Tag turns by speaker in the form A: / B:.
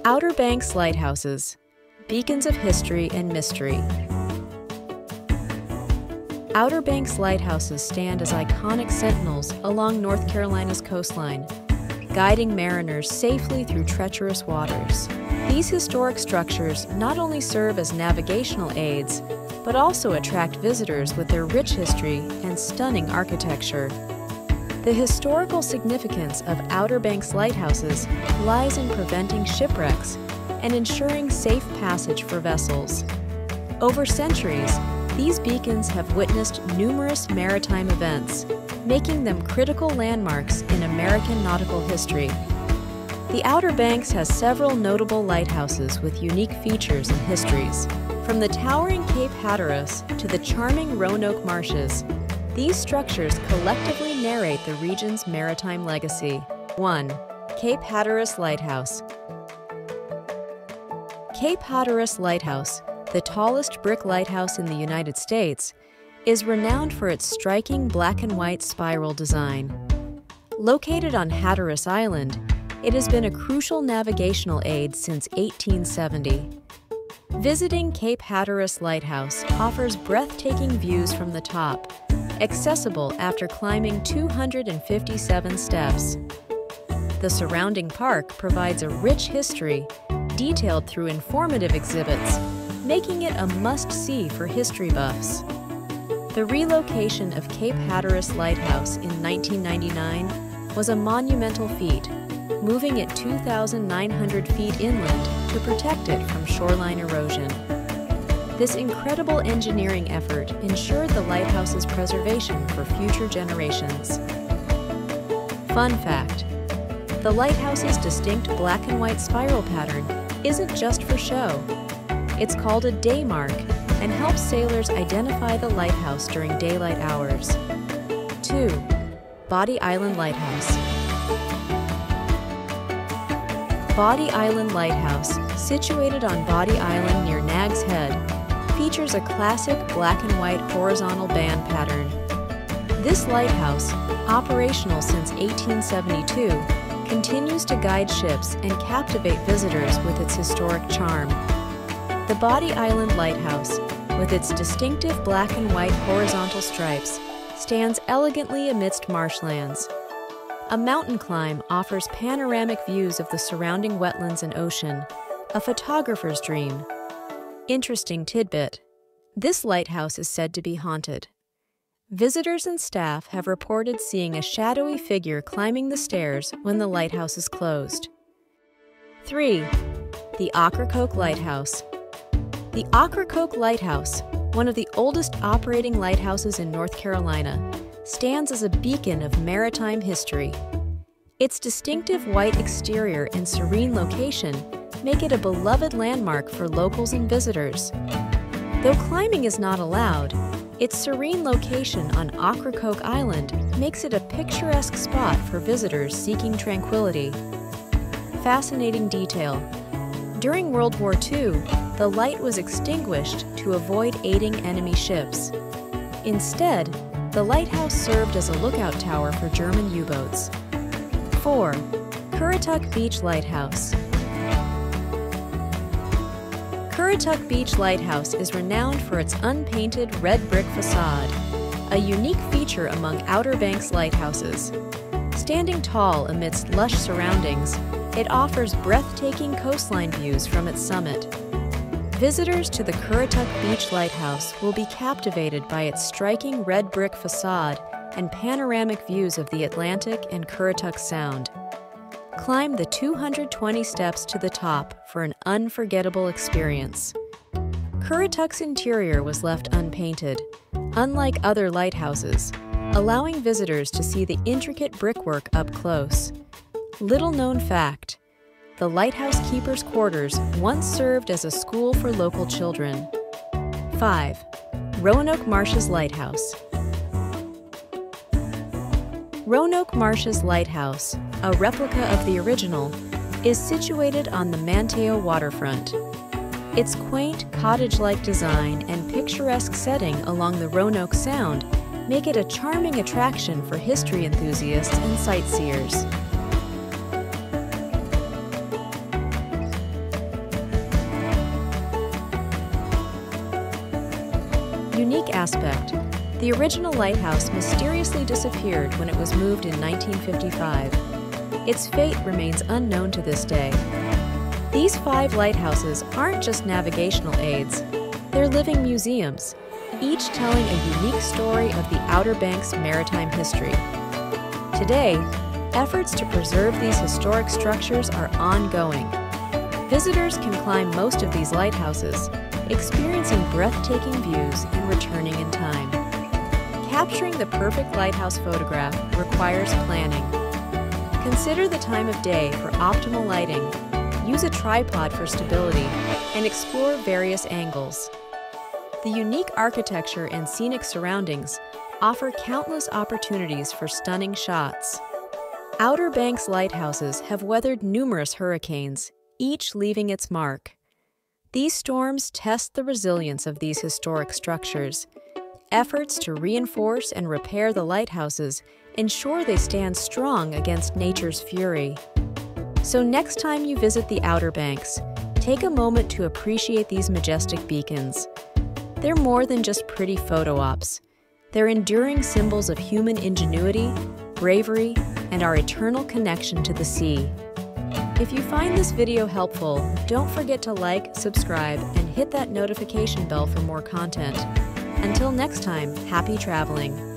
A: Outer Banks Lighthouses, beacons of history and mystery. Outer Banks lighthouses stand as iconic sentinels along North Carolina's coastline, guiding mariners safely through treacherous waters. These historic structures not only serve as navigational aids, but also attract visitors with their rich history and stunning architecture. The historical significance of Outer Banks lighthouses lies in preventing shipwrecks and ensuring safe passage for vessels. Over centuries, these beacons have witnessed numerous maritime events, making them critical landmarks in American nautical history. The Outer Banks has several notable lighthouses with unique features and histories. From the towering Cape Hatteras to the charming Roanoke Marshes, these structures collectively narrate the region's maritime legacy. 1. Cape Hatteras Lighthouse. Cape Hatteras Lighthouse, the tallest brick lighthouse in the United States, is renowned for its striking black and white spiral design. Located on Hatteras Island, it has been a crucial navigational aid since 1870. Visiting Cape Hatteras Lighthouse offers breathtaking views from the top, accessible after climbing 257 steps. The surrounding park provides a rich history, detailed through informative exhibits, making it a must-see for history buffs. The relocation of Cape Hatteras Lighthouse in 1999 was a monumental feat, moving it 2,900 feet inland to protect it from shoreline erosion. This incredible engineering effort ensured the lighthouse's preservation for future generations. Fun fact: the lighthouse's distinct black and white spiral pattern isn't just for show. It's called a day mark and helps sailors identify the lighthouse during daylight hours. 2. Bodie Island Lighthouse. Bodie Island Lighthouse, situated on Bodie Island near Nag's Head, features a classic black and white horizontal band pattern. This lighthouse, operational since 1872, continues to guide ships and captivate visitors with its historic charm. The Bodie Island Lighthouse, with its distinctive black and white horizontal stripes, stands elegantly amidst marshlands. A mountain climb offers panoramic views of the surrounding wetlands and ocean, a photographer's dream. Interesting tidbit: this lighthouse is said to be haunted. Visitors and staff have reported seeing a shadowy figure climbing the stairs when the lighthouse is closed. 3. The Ocracoke Lighthouse. The Ocracoke Lighthouse, one of the oldest operating lighthouses in North Carolina, stands as a beacon of maritime history. Its distinctive white exterior and serene location make it a beloved landmark for locals and visitors. Though climbing is not allowed, its serene location on Ocracoke Island makes it a picturesque spot for visitors seeking tranquility. Fascinating detail: during World War II, the light was extinguished to avoid aiding enemy ships. Instead, the lighthouse served as a lookout tower for German U-boats. 4. Currituck Beach Lighthouse. Currituck Beach Lighthouse is renowned for its unpainted red brick facade, a unique feature among Outer Banks lighthouses. Standing tall amidst lush surroundings, it offers breathtaking coastline views from its summit. Visitors to the Currituck Beach Lighthouse will be captivated by its striking red brick facade and panoramic views of the Atlantic and Currituck Sound. Climb the 220 steps to the top for an unforgettable experience. Currituck's interior was left unpainted, unlike other lighthouses, allowing visitors to see the intricate brickwork up close. Little-known fact: the lighthouse keeper's quarters once served as a school for local children. 5. Roanoke Marshes Lighthouse. Roanoke Marshes Lighthouse, a replica of the original, is situated on the Manteo waterfront. Its quaint, cottage-like design and picturesque setting along the Roanoke Sound make it a charming attraction for history enthusiasts and sightseers. unique aspect. The original lighthouse mysteriously disappeared when it was moved in 1955. Its fate remains unknown to this day. These 5 lighthouses aren't just navigational aids, they're living museums, each telling a unique story of the Outer Banks maritime history. Today, efforts to preserve these historic structures are ongoing. Visitors can climb most of these lighthouses, experiencing breathtaking views and returning in time. Capturing the perfect lighthouse photograph requires planning. Consider the time of day for optimal lighting, use a tripod for stability, and explore various angles. The unique architecture and scenic surroundings offer countless opportunities for stunning shots. Outer Banks lighthouses have weathered numerous hurricanes, each leaving its mark. These storms test the resilience of these historic structures. Efforts to reinforce and repair the lighthouses ensure they stand strong against nature's fury. So next time you visit the Outer Banks, take a moment to appreciate these majestic beacons. They're more than just pretty photo ops. They're enduring symbols of human ingenuity, bravery, and our eternal connection to the sea. If you find this video helpful, don't forget to like, subscribe, and hit that notification bell for more content. Until next time, happy traveling!